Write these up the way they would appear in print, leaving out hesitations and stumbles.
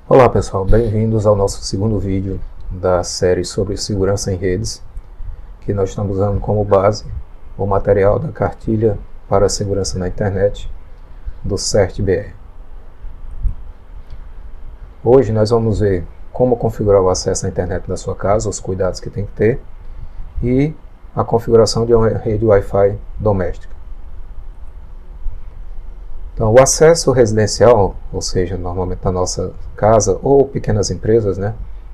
Olá pessoal, bem-vindos ao nosso segundo vídeo da série sobre segurança em redes, que nós estamos usando como base o material da cartilha para a segurança na internet do CERT-BR. Hoje nós vamos ver como configurar o acesso à internet da sua casa, os cuidados que tem que ter e a configuração de uma rede Wi-Fi doméstica. Então, o acesso residencial, ou seja, normalmente na nossa casa ou pequenas empresas,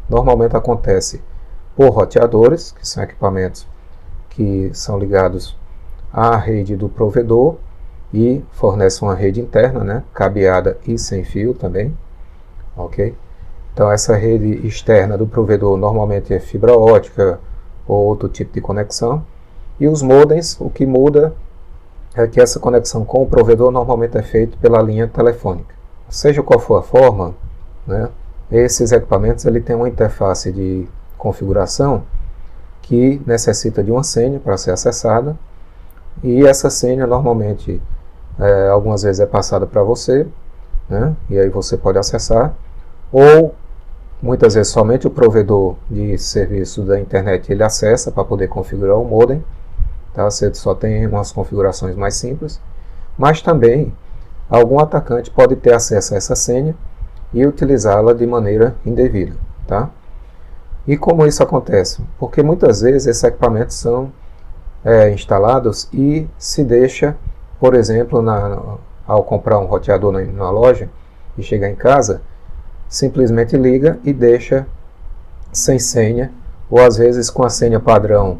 normalmente acontece por roteadores, que são equipamentos que são ligados à rede do provedor e fornecem uma rede interna, cabeada e sem fio também, ok? Então, essa rede externa do provedor normalmente é fibra ótica ou outro tipo de conexão. E os modems, o que muda é que essa conexão com o provedor normalmente é feita pela linha telefônica. Seja qual for a forma, esses equipamentos têm uma interface de configuração que necessita de uma senha para ser acessada, e essa senha normalmente algumas vezes é passada para você, e aí você pode acessar, ou muitas vezes somente o provedor de serviço da internet ele acessa para poder configurar o modem. Tá? Você só tem umas configurações mais simples, mas também algum atacante pode ter acesso a essa senha e utilizá-la de maneira indevida. Tá? E como isso acontece? Porque muitas vezes esses equipamentos são instalados e se deixa, por exemplo, ao comprar um roteador na loja e chegar em casa, simplesmente liga e deixa sem senha, ou às vezes com a senha padrão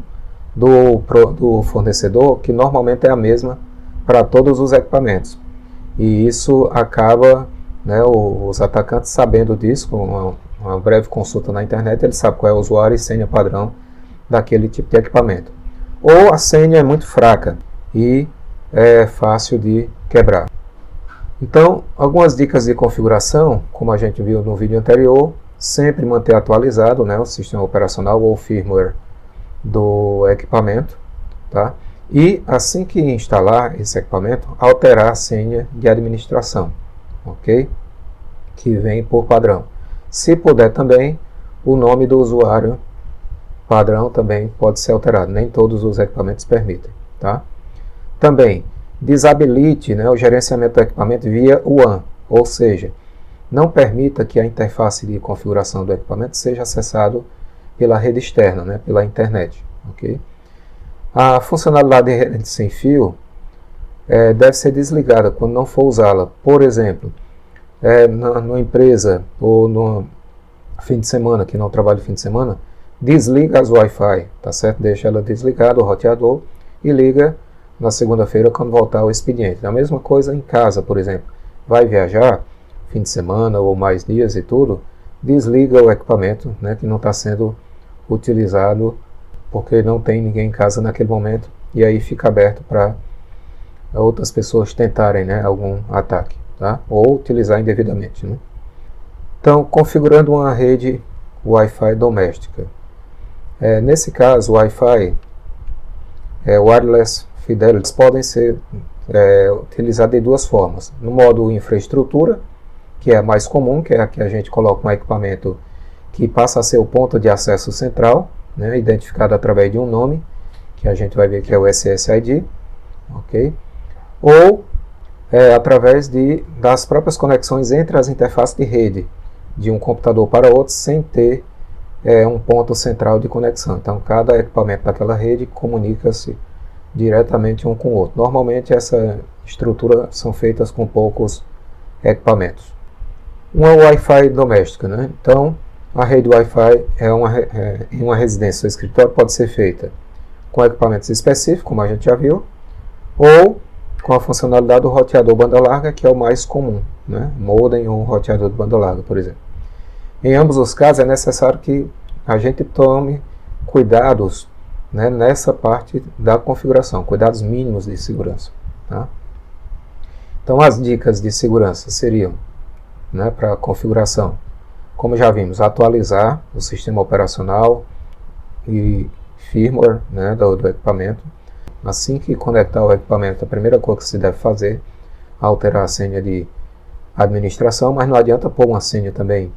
do fornecedor, que normalmente é a mesma para todos os equipamentos. E isso acaba, os atacantes sabendo disso, com uma breve consulta na internet, ele sabe qual é o usuário e senha padrão daquele tipo de equipamento. Ou a senha é muito fraca e é fácil de quebrar. Então, algumas dicas de configuração, como a gente viu no vídeo anterior: sempre manter atualizado o sistema operacional ou firmware do equipamento, tá? E assim que instalar esse equipamento, alterar a senha de administração, ok? Que vem por padrão. Se puder também, o nome do usuário padrão também pode ser alterado. Nem todos os equipamentos permitem, tá? Também desabilite o gerenciamento do equipamento via WAN, ou seja, não permita que a interface de configuração do equipamento seja acessado pela rede externa, pela internet. Okay? A funcionalidade de rede sem fio deve ser desligada quando não for usá-la. Por exemplo, numa empresa ou no fim de semana, que não trabalha no fim de semana, desliga as Wi-Fi, tá certo? Deixa ela desligada, o roteador, e liga na segunda-feira quando voltar ao expediente. A mesma coisa em casa, por exemplo. Vai viajar, fim de semana ou mais dias e tudo, desliga o equipamento que não está sendo utilizado porque não tem ninguém em casa naquele momento, e aí fica aberto para outras pessoas tentarem algum ataque, tá? Ou utilizar indevidamente. Então, configurando uma rede Wi-Fi doméstica. Nesse caso, o Wi-Fi Wireless Fidelity podem ser utilizados de duas formas. No modo infraestrutura, que é a mais comum, que é a que a gente coloca um equipamento que passa a ser o ponto de acesso central, identificado através de um nome, que a gente vai ver que é o SSID, ok? Ou através das próprias conexões entre as interfaces de rede, de um computador para outro, sem ter um ponto central de conexão. Então, cada equipamento daquela rede comunica-se diretamente um com o outro. Normalmente, essa estrutura são feitas com poucos equipamentos. Uma Wi-Fi doméstica, Então, a rede Wi-Fi em uma residência ou escritório pode ser feita com equipamentos específicos, como a gente já viu, ou com a funcionalidade do roteador banda larga, que é o mais comum, modem ou roteador de banda larga, por exemplo. Em ambos os casos é necessário que a gente tome cuidados nessa parte da configuração, cuidados mínimos de segurança. Tá? Então, as dicas de segurança seriam, para a configuração, como já vimos, atualizar o sistema operacional e firmware do equipamento. Assim que conectar o equipamento, a primeira coisa que se deve fazer é alterar a senha de administração, mas não adianta pôr uma senha também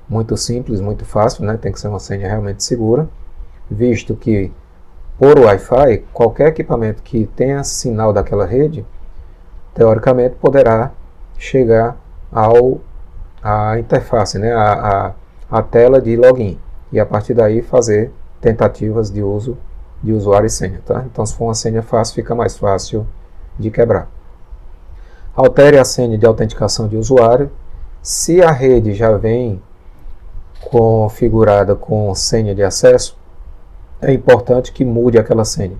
muito simples, muito fácil, né? Tem que ser uma senha realmente segura, visto que por Wi-Fi, qualquer equipamento que tenha sinal daquela rede, teoricamente poderá chegar à interface, né? a tela de login, e a partir daí fazer tentativas de uso de usuário e senha. Tá? Então, se for uma senha fácil, fica mais fácil de quebrar. Altere a senha de autenticação de usuário. Se a rede já vem configurada com senha de acesso, é importante que mude aquela senha.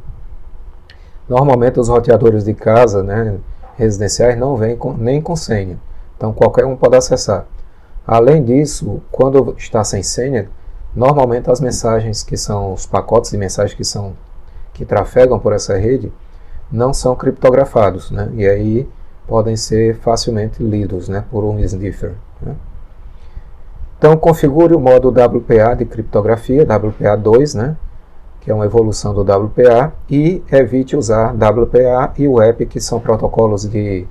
Normalmente os roteadores de casa, né, residenciais, não vêm nem com senha. Então qualquer um pode acessar. Além disso, quando está sem senha, normalmente as mensagens que são os pacotes de mensagens que trafegam por essa rede não são criptografados, né? E aí podem ser facilmente lidos, né, por um sniffer, né? Então configure o modo WPA de criptografia, WPA2, né, que é uma evolução do WPA, e evite usar WPA e WEP, que são protocolos de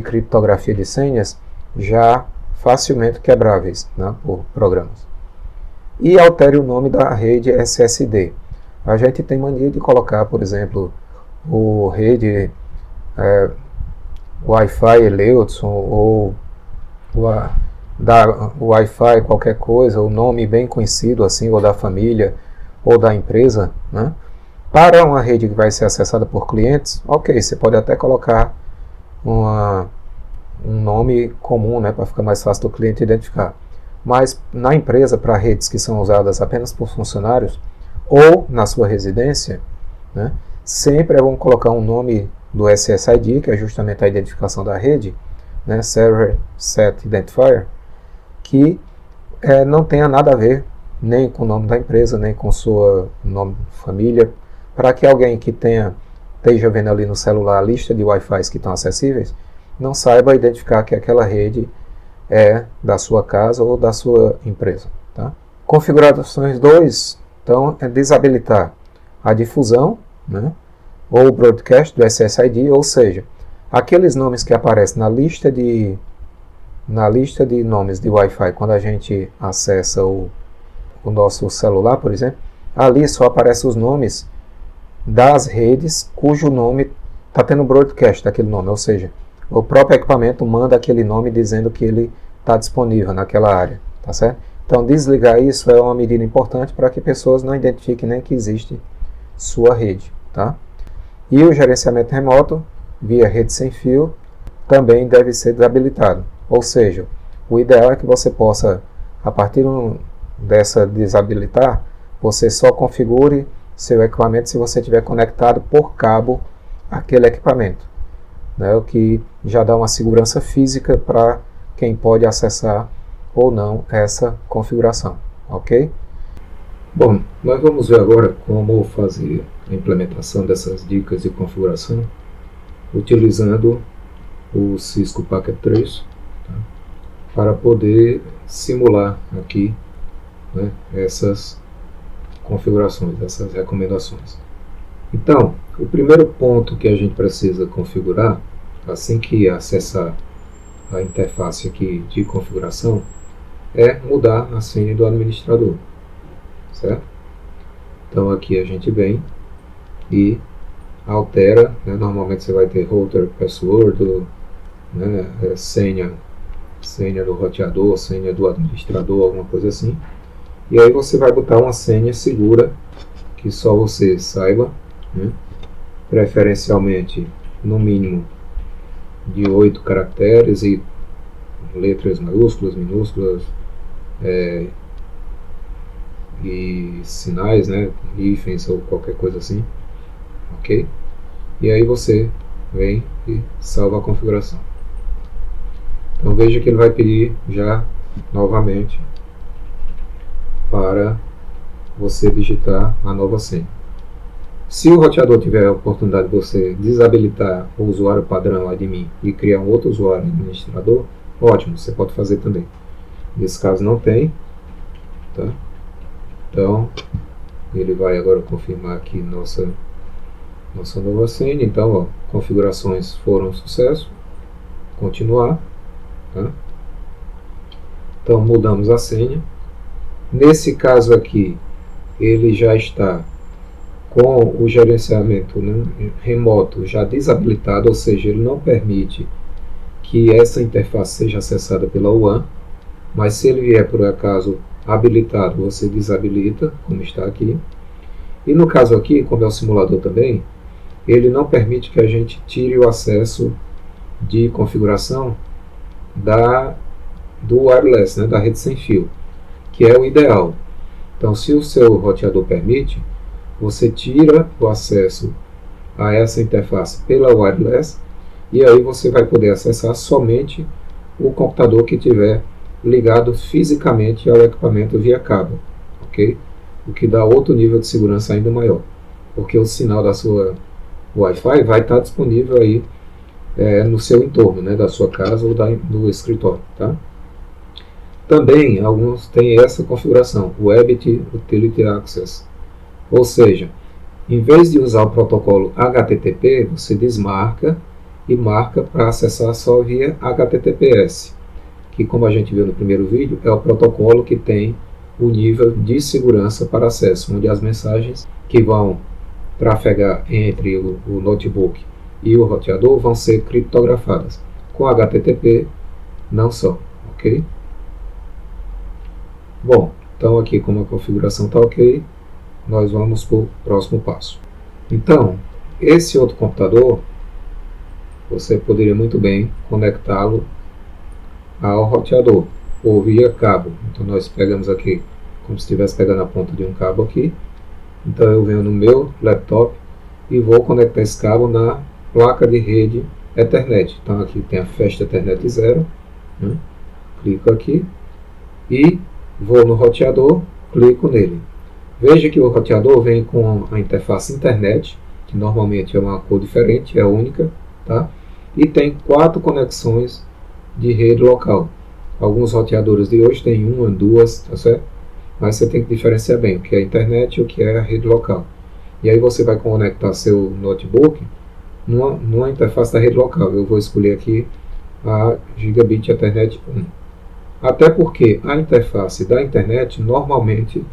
criptografia de senhas já facilmente quebráveis, né, por programas. E altere o nome da rede SSD. A gente tem mania de colocar, por exemplo, o rede Wi-Fi Eleutron ou da Wi-Fi qualquer coisa, o nome bem conhecido assim, ou da família ou da empresa, né? Para uma rede que vai ser acessada por clientes, ok, você pode até colocar um nome comum, né, para ficar mais fácil do cliente identificar. Mas na empresa, para redes que são usadas apenas por funcionários ou na sua residência, né, sempre é bom colocar um nome do SSID, que é justamente a identificação da rede, né, Server Set Identifier, que não tenha nada a ver nem com o nome da empresa, nem com sua nome de família, para que alguém que esteja vendo ali no celular a lista de Wi-Fi que estão acessíveis, não saiba identificar que aquela rede é da sua casa ou da sua empresa. Tá? Configurações 2, então, é desabilitar a difusão, né, ou o broadcast do SSID, ou seja, aqueles nomes que aparecem na lista de nomes de Wi-Fi quando a gente acessa o nosso celular, por exemplo, ali só aparecem os nomes das redes cujo nome está tendo broadcast daquele nome, ou seja, o próprio equipamento manda aquele nome dizendo que ele está disponível naquela área, tá certo? Então desligar isso é uma medida importante para que pessoas não identifiquem nem que existe sua rede, tá? E o gerenciamento remoto via rede sem fio também deve ser desabilitado, ou seja, o ideal é que você possa, a partir dessa desabilitar, você só configure seu equipamento se você tiver conectado por cabo àquele equipamento, né, o que já dá uma segurança física para quem pode acessar ou não essa configuração, ok? Bom, nós vamos ver agora como fazer a implementação dessas dicas de configuração utilizando o Cisco Packet Trace, tá, para poder simular aqui, né, essas configurações, essas recomendações. Então, o primeiro ponto que a gente precisa configurar, assim que acessar a interface aqui de configuração, é mudar a senha do administrador, certo? Então aqui a gente vem e altera, né? Normalmente você vai ter router password, né? senha do roteador, senha do administrador, alguma coisa assim. E aí você vai botar uma senha segura que só você saiba, né? Preferencialmente no mínimo de 8 caracteres e letras maiúsculas, minúsculas, e sinais, né, hífens ou qualquer coisa assim, ok? E aí você vem e salva a configuração. Então veja que ele vai pedir já novamente para você digitar a nova senha. Se o roteador tiver a oportunidade de você desabilitar o usuário padrão admin e criar um outro usuário administrador, ótimo, você pode fazer também. Nesse caso não tem, tá? Então ele vai agora confirmar aqui nossa nova senha. Então, ó, configurações foram um sucesso, continuar. Tá? Então mudamos a senha. Nesse caso aqui, ele já está com o gerenciamento, né, remoto já desabilitado, ou seja, ele não permite que essa interface seja acessada pela WAN, mas se ele vier por acaso habilitado, você desabilita, como está aqui. E no caso aqui, como é o simulador também, ele não permite que a gente tire o acesso de configuração do wireless, né, da rede sem fio, que é o ideal. Então, se o seu roteador permite, você tira o acesso a essa interface pela wireless e aí você vai poder acessar somente o computador que tiver ligado fisicamente ao equipamento via cabo, ok? O que dá outro nível de segurança ainda maior, porque o sinal da sua Wi-Fi vai estar disponível aí no seu entorno, né, da sua casa ou do escritório, tá? Também alguns têm essa configuração, Web Utility Access, ou seja, em vez de usar o protocolo HTTP, você desmarca e marca para acessar só via HTTPS, que, como a gente viu no primeiro vídeo, é o protocolo que tem o nível de segurança para acesso, onde as mensagens que vão trafegar entre o notebook e o roteador vão ser criptografadas. Com HTTP, não só, ok? Bom, então aqui como a configuração está ok, nós vamos para o próximo passo. Então, esse outro computador, você poderia muito bem conectá-lo ao roteador ou via cabo. Então nós pegamos aqui, como se estivesse pegando a ponta de um cabo aqui. Então eu venho no meu laptop e vou conectar esse cabo na placa de rede Ethernet. Então aqui tem a Fast Ethernet 0, né? Clico aqui e vou no roteador, clico nele. Veja que o roteador vem com a interface internet, que normalmente é uma cor diferente, é única, tá? E tem 4 conexões de rede local. Alguns roteadores de hoje têm 1, 2, tá certo? Mas você tem que diferenciar bem o que é a internet e o que é a rede local. E aí você vai conectar seu notebook numa interface da rede local. Eu vou escolher aqui a Gigabit Ethernet 1. Até porque a interface da internet normalmente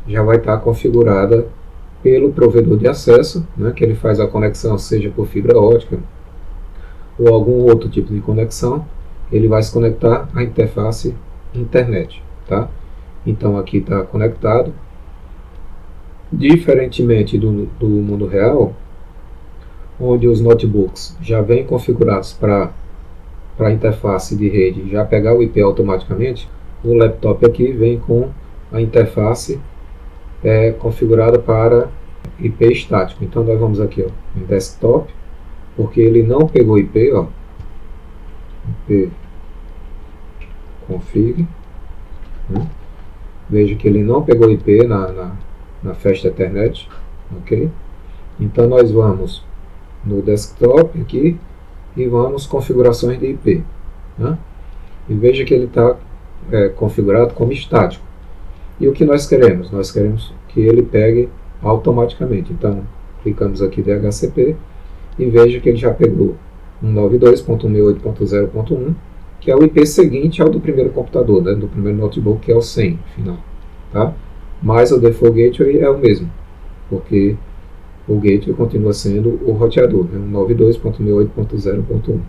já vai estar configurada pelo provedor de acesso, né, que ele faz a conexão seja por fibra ótica ou algum outro tipo de conexão, ele vai se conectar à interface internet, tá? Então aqui está conectado. Diferentemente do mundo real, onde os notebooks já vêm configurados para a interface de rede já pegar o IP automaticamente, o laptop aqui vem com a interface configurada para IP estático. Então nós vamos aqui, ó, em desktop, porque ele não pegou IP, ó, IP config, né? Veja que ele não pegou IP na Fast Ethernet, ok? Então nós vamos no desktop aqui e vamos configurações de IP, né? E veja que ele está configurado como estático. E o que nós queremos? Nós queremos que ele pegue automaticamente. Então clicamos aqui DHCP e veja que ele já pegou 192.168.0.1, que é o IP seguinte ao do primeiro computador, né, do primeiro notebook, que é o 100 final, tá? Mas o default gateway é o mesmo, porque o gateway continua sendo o roteador, né, 192.168.0.1.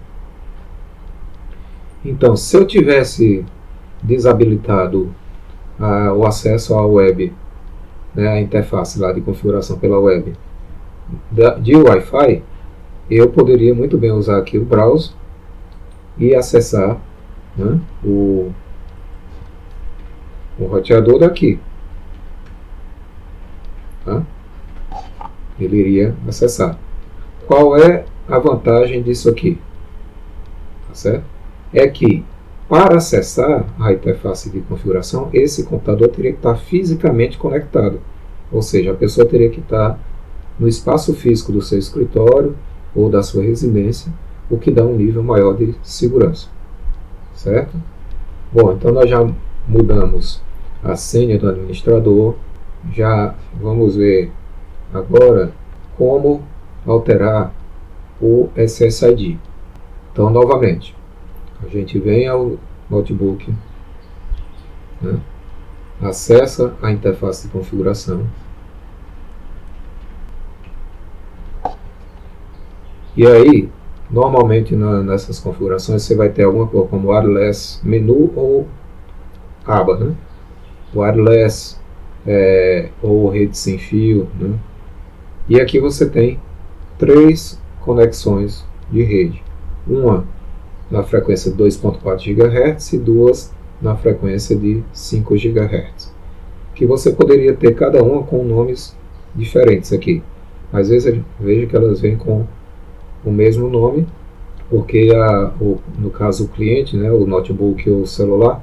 Então, se eu tivesse desabilitado o acesso à web, né, a interface lá de configuração pela web de Wi-Fi, eu poderia muito bem usar aqui o browser e acessar, né, o roteador daqui, tá? Ele iria acessar. Qual é a vantagem disso aqui? Tá certo? É que para acessar a interface de configuração, esse computador teria que estar fisicamente conectado. Ou seja, a pessoa teria que estar no espaço físico do seu escritório ou da sua residência, o que dá um nível maior de segurança. Certo? Bom, então nós já mudamos a senha do administrador. Já vamos ver agora como alterar o SSID. Então, novamente, A gente vem ao notebook, né? Acessa a interface de configuração e aí, normalmente nessas configurações você vai ter alguma coisa como wireless menu ou aba, né? Wireless ou rede sem fio, né? E aqui você tem 3 conexões de rede, uma na frequência de 2.4 GHz e 2 na frequência de 5 GHz, que você poderia ter cada uma com nomes diferentes aqui. Às vezes veja que elas vêm com o mesmo nome, porque no caso o cliente, né, o notebook ou o celular,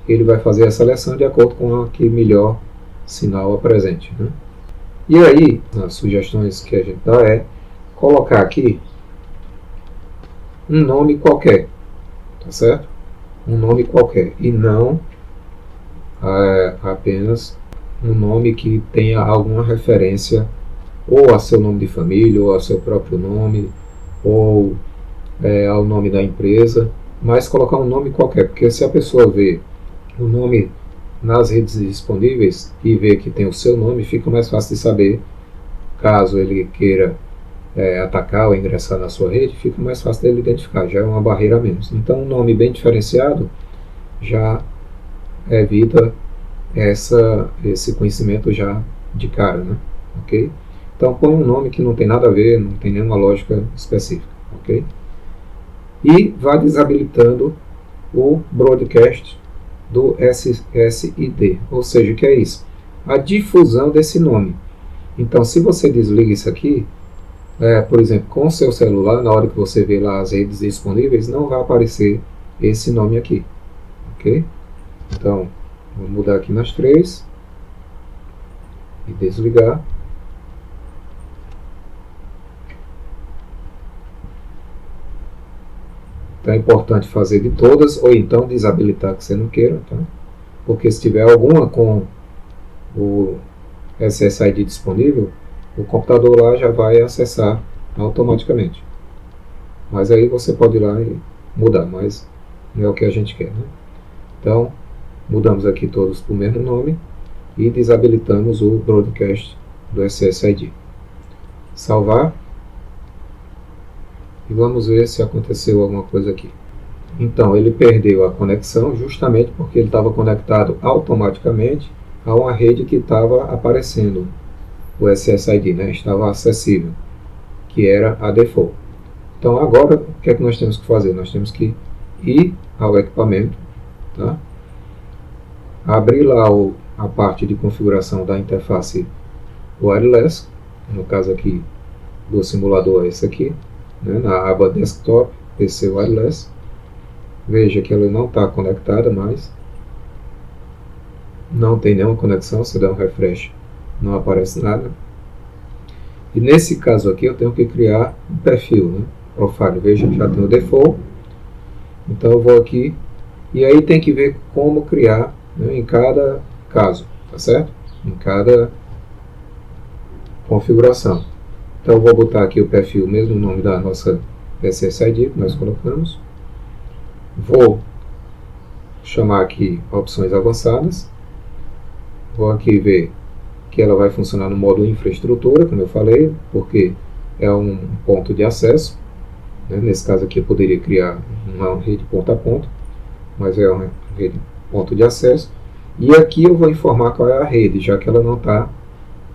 ele vai fazer a seleção de acordo com a que melhor sinal apresente, né? E aí, as sugestões que a gente dá é colocar aqui um nome qualquer, tá certo? Um nome qualquer e não apenas um nome que tenha alguma referência ou a seu nome de família, ou a seu próprio nome, ou ao nome da empresa, mas colocar um nome qualquer, porque se a pessoa vê o nome nas redes disponíveis e vê que tem o seu nome, fica mais fácil de saber, caso ele queira atacar ou ingressar na sua rede, fica mais fácil dele identificar, já é uma barreira a menos. Então um nome bem diferenciado já evita esse conhecimento já de cara, né? Ok? Então põe um nome que não tem nada a ver, não tem nenhuma lógica específica, ok? E vá desabilitando o broadcast do SSID, ou seja, o que é isso? A difusão desse nome. Então se você desliga isso aqui, por exemplo, com o seu celular, na hora que você vê lá as redes disponíveis, não vai aparecer esse nome aqui, ok? Então, vou mudar aqui nas 3 e desligar. Então é importante fazer de todas, ou então desabilitar que você não queira, tá? Porque se tiver alguma com o SSID disponível, o computador lá já vai acessar automaticamente. Mas aí você pode ir lá e mudar, mas não é o que a gente quer, né? Então, mudamos aqui todos para o mesmo nome e desabilitamos o broadcast do SSID. Salvar. E vamos ver se aconteceu alguma coisa aqui. Então ele perdeu a conexão justamente porque ele estava conectado automaticamente a uma rede que estava aparecendo o SSID, né? Estava acessível, que era a default. Então agora o que é que nós temos que fazer? Nós temos que ir ao equipamento, tá? Abrir lá a parte de configuração da interface wireless, no caso aqui do simulador é esse aqui, né? Na aba desktop, PC wireless. Veja que ela não está conectada mais, não tem nenhuma conexão, se der um refresh não aparece nada. E nesse caso aqui eu tenho que criar um perfil, né? Profile. Veja que já tem o default, então eu vou aqui e aí tem que ver como criar, né, em cada caso, tá certo? Em cada configuração. Então eu vou botar aqui o perfil, mesmo o nome da nossa SSID que nós colocamos. Vou chamar aqui opções avançadas. Vou aqui ver que ela vai funcionar no modo infraestrutura, como eu falei, porque é um ponto de acesso, né? Nesse caso aqui eu poderia criar uma rede ponta a ponta, mas é uma rede ponto de acesso. E aqui eu vou informar qual é a rede, já que ela não está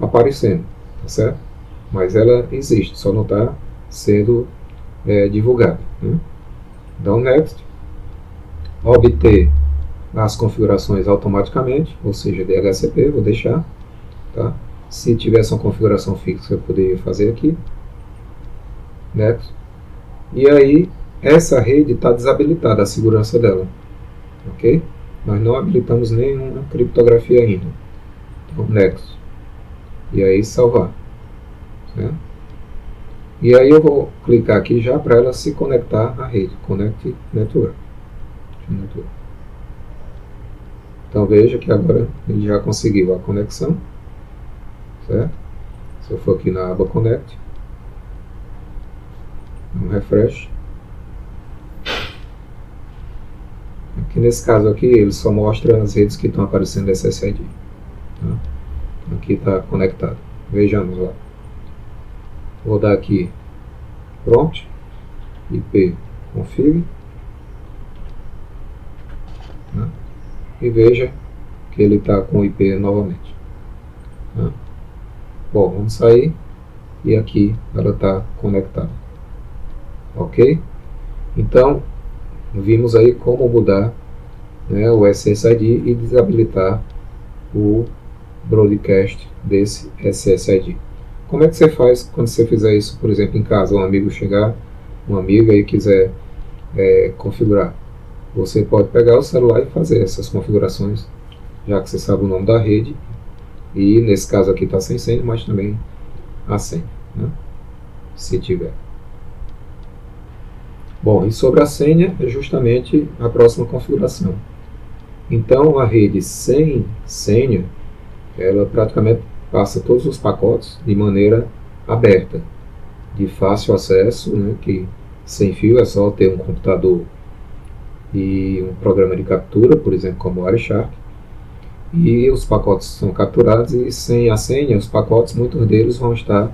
aparecendo, tá certo? Mas ela existe, só não está sendo divulgada, né? Então, next. Obter as configurações automaticamente, ou seja, DHCP, vou deixar, tá? Se tivesse uma configuração fixa, eu poderia fazer aqui, next. E aí, essa rede está desabilitada, a segurança dela, ok? Nós não habilitamos nenhuma criptografia ainda. Então, next. E aí, salvar, certo? E aí eu vou clicar aqui já para ela se conectar à rede, Connect Network. Então veja que agora ele já conseguiu a conexão, certo? Se eu for aqui na aba Connect, um refresh, nesse caso aqui ele só mostra as redes que estão aparecendo SSID. Tá? Aqui está conectado. Vejamos lá. Vou dar aqui prompt IP config, tá? E veja que ele está com o IP novamente. Tá? Bom, vamos sair e aqui ela está conectada. Ok? Então, vimos aí como mudar, né, o SSID e desabilitar o broadcast desse SSID. Como é que você faz quando você fizer isso, por exemplo, em casa? Um amigo chegar, uma amiga e quiser configurar. Você pode pegar o celular e fazer essas configurações, já que você sabe o nome da rede. E nesse caso aqui está sem senha, mas também a senha, né? Se tiver. Bom, e sobre a senha é justamente a próxima configuração. Então a rede sem senha, ela praticamente passa todos os pacotes de maneira aberta, de fácil acesso, né, que sem fio é só ter um computador e um programa de captura, por exemplo, como o Wireshark, e os pacotes são capturados, e sem a senha, os pacotes, muitos deles vão estar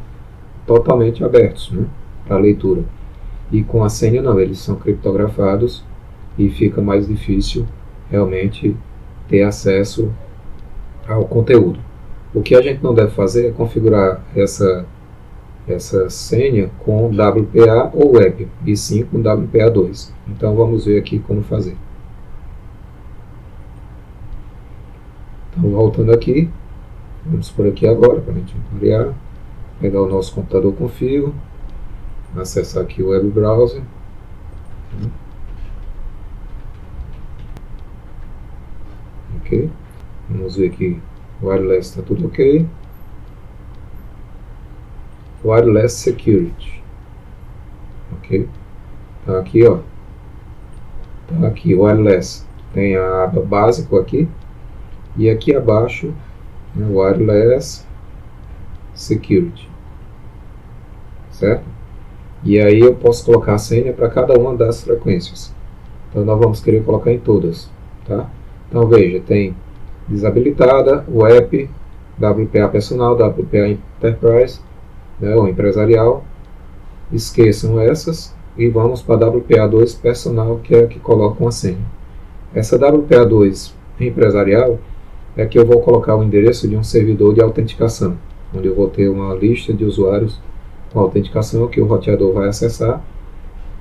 totalmente abertos, né, para leitura. E com a senha não, eles são criptografados e fica mais difícil realmente ter acesso ao conteúdo. O que a gente não deve fazer é configurar essa senha com WPA ou web, e sim com WPA2. Então vamos ver aqui como fazer. Então voltando aqui, vamos por aqui agora para a gente variar, pegar o nosso computador config, acessar aqui o web browser. Ok, vamos ver aqui, wireless está tudo ok. Wireless Security. Ok, tá aqui, ó. Tá aqui, wireless. Tem a aba básico aqui. E aqui abaixo, né, Wireless Security. Certo? E aí eu posso colocar a senha para cada uma das frequências. Então nós vamos querer colocar em todas. Tá? Então veja, tem desabilitada, web, WPA personal, WPA Enterprise, né, ou empresarial. Esqueçam essas e vamos para a WPA2 personal, que é a que coloca uma senha. Essa WPA2 empresarial é que eu vou colocar o endereço de um servidor de autenticação, onde eu vou ter uma lista de usuários com autenticação que o roteador vai acessar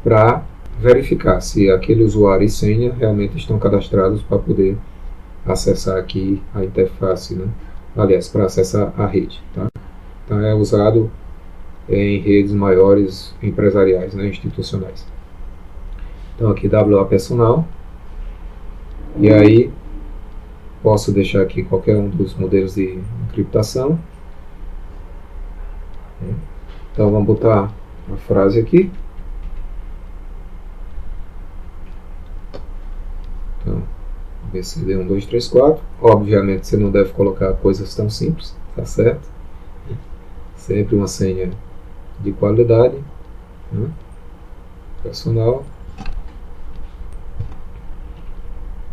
para verificar se aquele usuário e senha realmente estão cadastrados para poder acessar aqui a interface, né? Aliás, para acessar a rede. Tá? Então é usado em redes maiores empresariais, né, institucionais. Então aqui WA personal, e aí posso deixar aqui qualquer um dos modelos de encriptação. Então vamos botar a frase aqui. Então, BCD 1, 2, 3, 4. Obviamente você não deve colocar coisas tão simples, tá certo? Sempre uma senha de qualidade, né? Personal.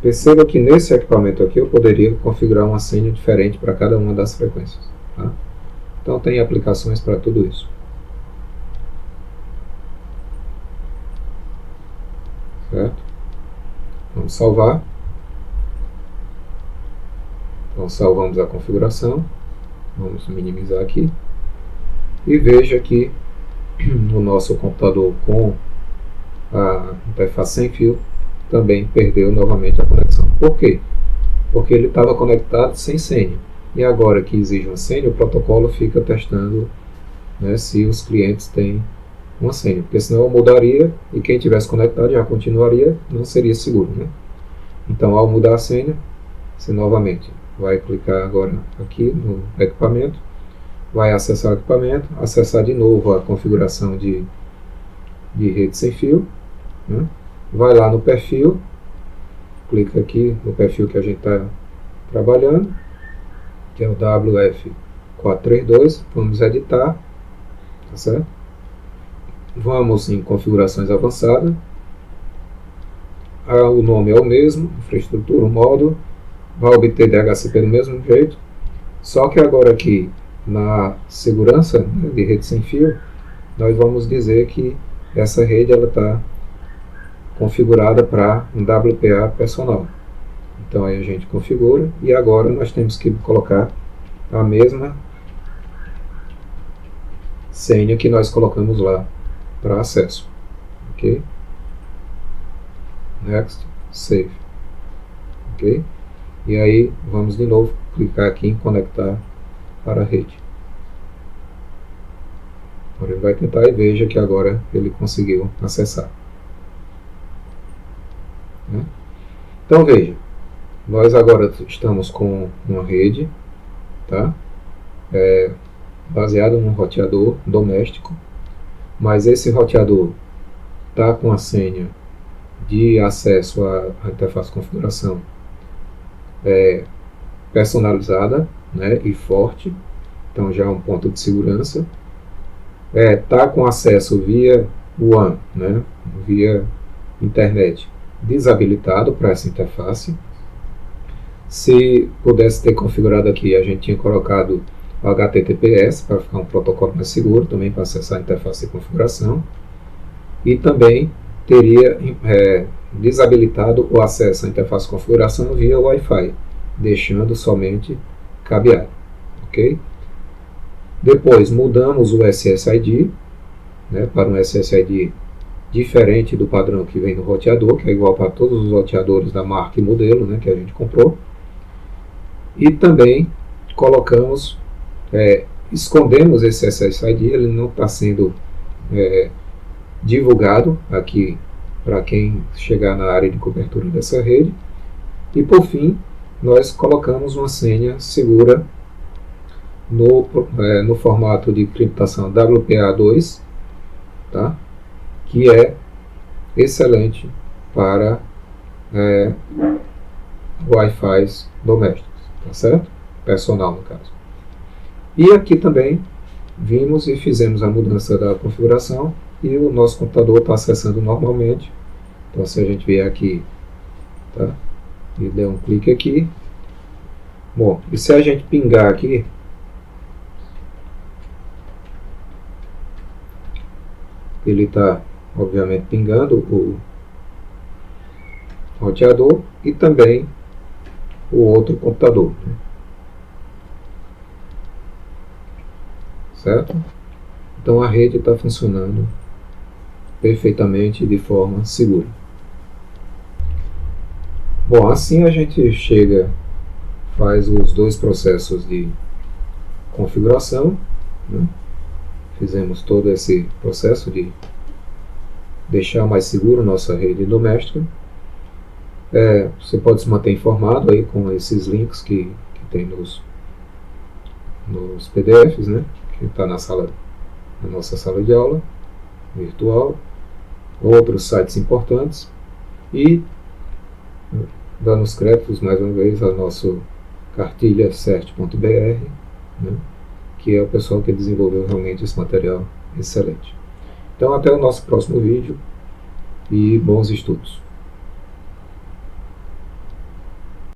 Perceba que nesse equipamento aqui eu poderia configurar uma senha diferente para cada uma das frequências. Tá? Então tem aplicações para tudo isso. Certo? Vamos salvar. Então salvamos a configuração. Vamos minimizar aqui. E veja que o nosso computador com a interface sem fio também perdeu novamente a conexão. Por quê? Porque ele estava conectado sem senha. E agora que exige uma senha, o protocolo fica testando, né, se os clientes têm uma senha. Porque senão eu mudaria e quem tivesse conectado já continuaria, não seria seguro. Né? Então ao mudar a senha, você novamente vai clicar agora aqui no equipamento, vai acessar o equipamento, acessar de novo a configuração de rede sem fio, né? Vai lá no perfil, clica aqui no perfil que a gente está trabalhando, que é o WF432, vamos editar, tá certo? Vamos em configurações avançadas, o nome é o mesmo, infraestrutura, o módulo, vai obter DHCP do mesmo jeito, só que agora aqui na segurança, né, de rede sem fio, nós vamos dizer que essa rede está configurada para um WPA personal. Então aí a gente configura e agora nós temos que colocar a mesma senha que nós colocamos lá para acesso. Ok? Next, Save. Ok? E aí vamos de novo clicar aqui em conectar para a rede. Agora ele vai tentar e veja que agora ele conseguiu acessar. Né? Então veja, nós agora estamos com uma rede, tá? Baseada num roteador doméstico, mas esse roteador está com a senha de acesso à interface de configuração personalizada, né, e forte, então já é um ponto de segurança. Está com acesso via WAN, né, via internet, desabilitado para essa interface. Se pudesse ter configurado aqui, a gente tinha colocado o HTTPS para ficar um protocolo mais seguro, também para acessar a interface de configuração. E também teria desabilitado o acesso à interface de configuração via Wi-Fi, deixando somente cabeado. Ok? Depois mudamos o SSID, né, para um SSID diferente do padrão que vem no roteador, que é igual para todos os roteadores da marca e modelo, né, que a gente comprou. E também colocamos, escondemos esse SSID, ele não está sendo divulgado aqui para quem chegar na área de cobertura dessa rede. E por fim, nós colocamos uma senha segura no formato de criptação WPA2, tá? Que é excelente para Wi-Fi domésticos, tá certo? Personal, no caso. E aqui também vimos e fizemos a mudança da configuração e o nosso computador está acessando normalmente. Então, se a gente vier aqui, tá, e der um clique aqui, bom, e se a gente pingar aqui, ele está obviamente pingando o roteador e também o outro computador, né? Certo? Então a rede está funcionando perfeitamente de forma segura. Bom, assim a gente faz os dois processos de configuração, né? Fizemos todo esse processo de deixar mais seguro nossa rede doméstica. Você pode se manter informado aí com esses links que tem nos PDFs, né? Que está na nossa sala de aula virtual, outros sites importantes e dando os créditos mais uma vez a nossa cartilha cert.br, né? Que é o pessoal que desenvolveu realmente esse material excelente. Então até o nosso próximo vídeo e bons estudos.